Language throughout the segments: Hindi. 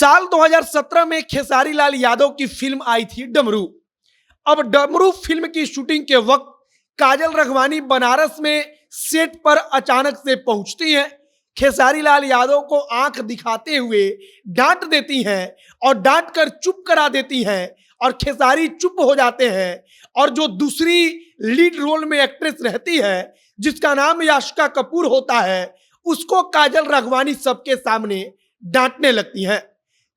साल 2017 में खेसारी लाल यादव की फिल्म आई थी डमरू। अब डमरू फिल्म की शूटिंग के वक्त काजल रघवानी बनारस में सेट पर अचानक से पहुंचती हैं। खेसारी लाल यादव को आंख दिखाते हुए डांट देती हैं और डांट कर चुप करा देती हैं और खेसारी चुप हो जाते हैं। और जो दूसरी लीड रोल में एक्ट्रेस रहती है जिसका नाम याशिका कपूर होता है, उसको काजल रघवानी सबके सामने डांटने लगती हैं।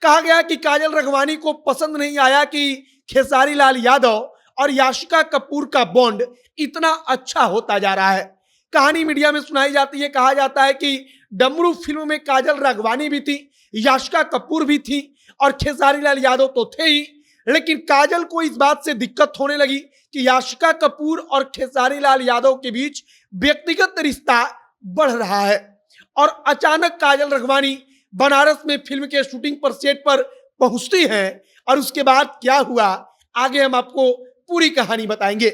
कहा गया कि काजल रघवानी को पसंद नहीं आया कि खेसारी लाल यादव और याशिका कपूर का बॉन्ड इतना अच्छा होता जा रहा है। कहानी मीडिया में सुनाई जाती है, कहा जाता है कि डमरू फिल्म में काजल रघवानी भी थी, याशिका कपूर भी थी और खेसारी लाल यादव तो थे ही, लेकिन काजल को इस बात से दिक्कत होने लगी कि याशिका कपूर और खेसारी लाल यादव के बीच व्यक्तिगत रिश्ता बढ़ रहा है। और अचानक काजल रघवानी बनारस में फिल्म के शूटिंग पर सेट पर पहुंचती है और उसके बाद क्या हुआ आगे हम आपको पूरी कहानी बताएंगे।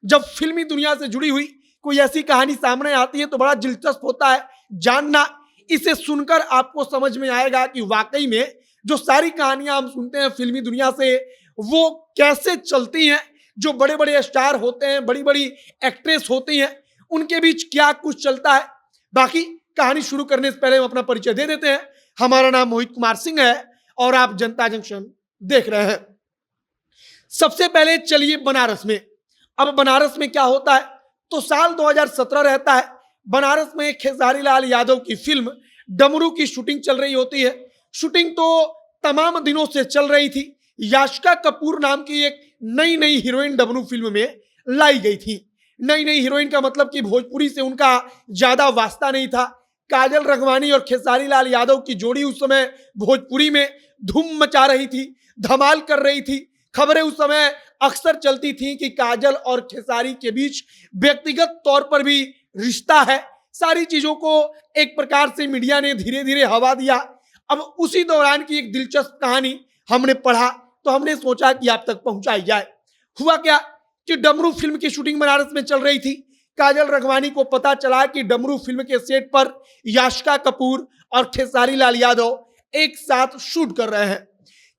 जब फिल्मी दुनिया से जुड़ी हुई कोई ऐसी कहानी सामने आती है तो बड़ा दिलचस्प होता है जानना। इसे सुनकर आपको समझ में आएगा कि वाकई में जो सारी कहानियां हम सुनते हैं फिल्मी दुनिया से वो कैसे चलती हैं। जो बड़े बड़े स्टार होते हैं, बड़ी बड़ी एक्ट्रेस होती हैं, उनके बीच क्या कुछ चलता है। बाकी कहानी शुरू करने से पहले हम अपना परिचय दे देते हैं। हमारा नाम मोहित कुमार सिंह है और आप जनता जंक्शन देख रहे हैं। सबसे पहले चलिए बनारस में। अब बनारस में क्या होता है तो साल 2017 रहता है। बनारस में खेसारी लाल यादव की फिल्म डमरू की शूटिंग चल रही होती है। शूटिंग तो तमाम दिनों से चल रही थी। याशिका कपूर नाम की एक नई हीरोइन डमरू फिल्म में लाई गई थी। नई हीरोइन का मतलब कि भोजपुरी से उनका ज्यादा वास्ता नहीं था। काजल रघवानी और खेसारी लाल यादव की जोड़ी उस समय भोजपुरी में धूम मचा रही थी, धमाल कर रही थी। खबरें उस समय अक्सर चलती थी कि काजल और खेसारी के बीच व्यक्तिगत तौर पर भी रिश्ता है। सारी चीजों को एक प्रकार से मीडिया ने धीरे धीरे हवा दिया। अब उसी दौरान की एक दिलचस्प कहानी हमने पढ़ा तो हमने सोचा कि आप तक पहुंचाई जाए। हुआ क्या कि डमरू फिल्म की शूटिंग बनारस में चल रही थी। काजल रघवानी को पता चला कि डमरू फिल्म के सेट पर याशिका कपूर और खेसारी लाल यादव एक साथ शूट कर रहे हैं।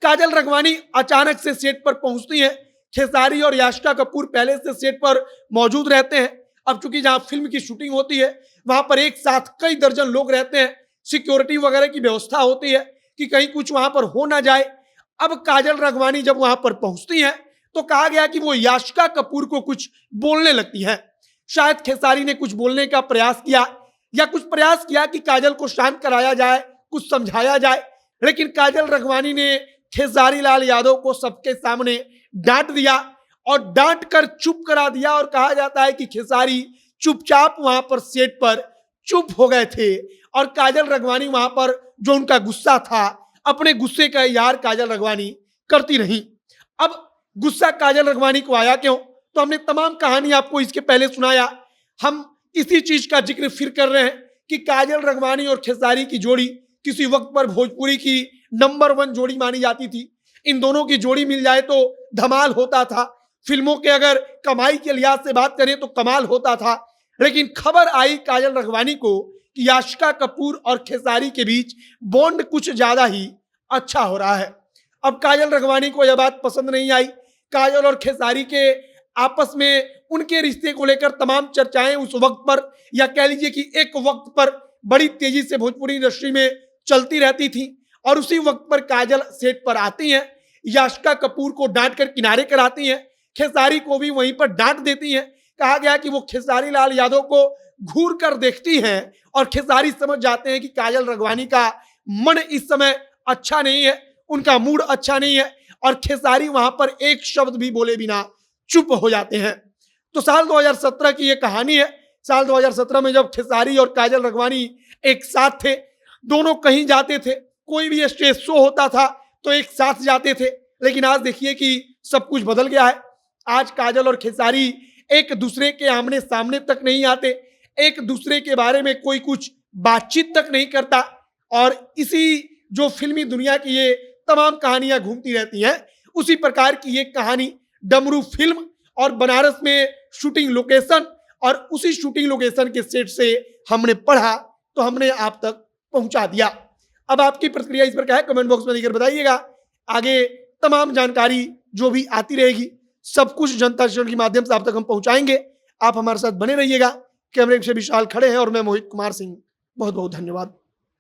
काजल रघवानी अचानक से सेट पर पहुंचती है। खेसारी और याशिका कपूर पहले से सेट पर मौजूद रहते हैं। अब चूंकि जहां फिल्म की शूटिंग होती है वहां पर एक साथ कई दर्जन लोग रहते हैं। सिक्योरिटी वगैरह की व्यवस्था होती है कि कहीं कुछ वहां पर हो ना जाए। अब काजल रघवानी जब वहां पर पहुंचती है तो कहा गया कि वो याशिका कपूर को कुछ बोलने लगती है। शायद खेसारी ने कुछ बोलने का प्रयास किया या कुछ प्रयास किया कि काजल को शांत कराया जाए, कुछ समझाया जाए, लेकिन काजल रघवानी ने खेसारी लाल यादव को सबके सामने डांट दिया और डांट कर चुप करा दिया। और कहा जाता है कि खेसारी चुपचाप वहां पर सेट पर चुप हो गए थे और काजल रघवानी वहां पर जो उनका गुस्सा था, अपने गुस्से का इजहार काजल रघवानी करती रही। अब गुस्सा काजल रघवानी को आया क्यों तो हमने तमाम कहानी आपको इसके पहले सुनाया। हम इसी चीज का जिक्र फिर कर रहे हैं कि काजल रघवानी और खेसारी की जोड़ी किसी वक्त पर भोजपुरी की नंबर 1 जोड़ी मानी जाती थी। इन दोनों की जोड़ी मिल जाए तो धमाल होता था। फिल्मों के अगर कमाई के लिहाज से बात करें तो कमाल होता था। लेकिन खबर आई काजल रघवानी को कि याशिका कपूर और खेसारी के बीच बॉन्ड कुछ ज्यादा ही अच्छा हो रहा है। अब काजल रघवानी को यह बात पसंद नहीं आई। काजल और खेसारी के आपस में उनके रिश्ते को लेकर तमाम चर्चाएं उस वक्त पर या कह लीजिए कि एक वक्त पर बड़ी तेजी से भोजपुरी इंडस्ट्री में चलती रहती थी। और उसी वक्त पर काजल सेट पर आती हैं, याशिका कपूर को डांट कर किनारे कराती हैं, खेसारी को भी वहीं पर डांट देती हैं। कहा गया कि वो खेसारी लाल यादव को घूर कर देखती हैं और खेसारी समझ जाते हैं कि काजल रघवानी का मन इस समय अच्छा नहीं है, उनका मूड अच्छा नहीं है और खेसारी वहां पर एक शब्द भी बोले बिना चुप हो जाते हैं। तो साल 2017 की ये कहानी है। साल 2017 में जब खेसारी और काजल रघवानी एक साथ थे, दोनों कहीं जाते थे, कोई भी स्टेज शो होता था तो एक साथ जाते थे। लेकिन आज देखिए कि सब कुछ बदल गया है। आज काजल और खेसारी एक दूसरे के आमने सामने तक नहीं आते, एक दूसरे के बारे में कोई कुछ बातचीत तक नहीं करता। और इसी जो फिल्मी दुनिया की ये तमाम कहानियां घूमती रहती हैं, उसी प्रकार की ये कहानी डमरू फिल्म और बनारस में शूटिंग लोकेशन और उसी शूटिंग लोकेशन के सेट से हमने पढ़ा तो हमने आप तक पहुंचा दिया। अब आपकी प्रतिक्रिया इस पर क्या है, कमेंट बॉक्स में लिखकर बताइएगा। आगे तमाम जानकारी जो भी आती रहेगी सब कुछ जनता दर्शन के माध्यम से आप तक हम पहुंचाएंगे। आप हमारे साथ बने रहिएगा। कैमरे से विशाल खड़े हैं और मैं मोहित कुमार सिंह। बहुत बहुत धन्यवाद।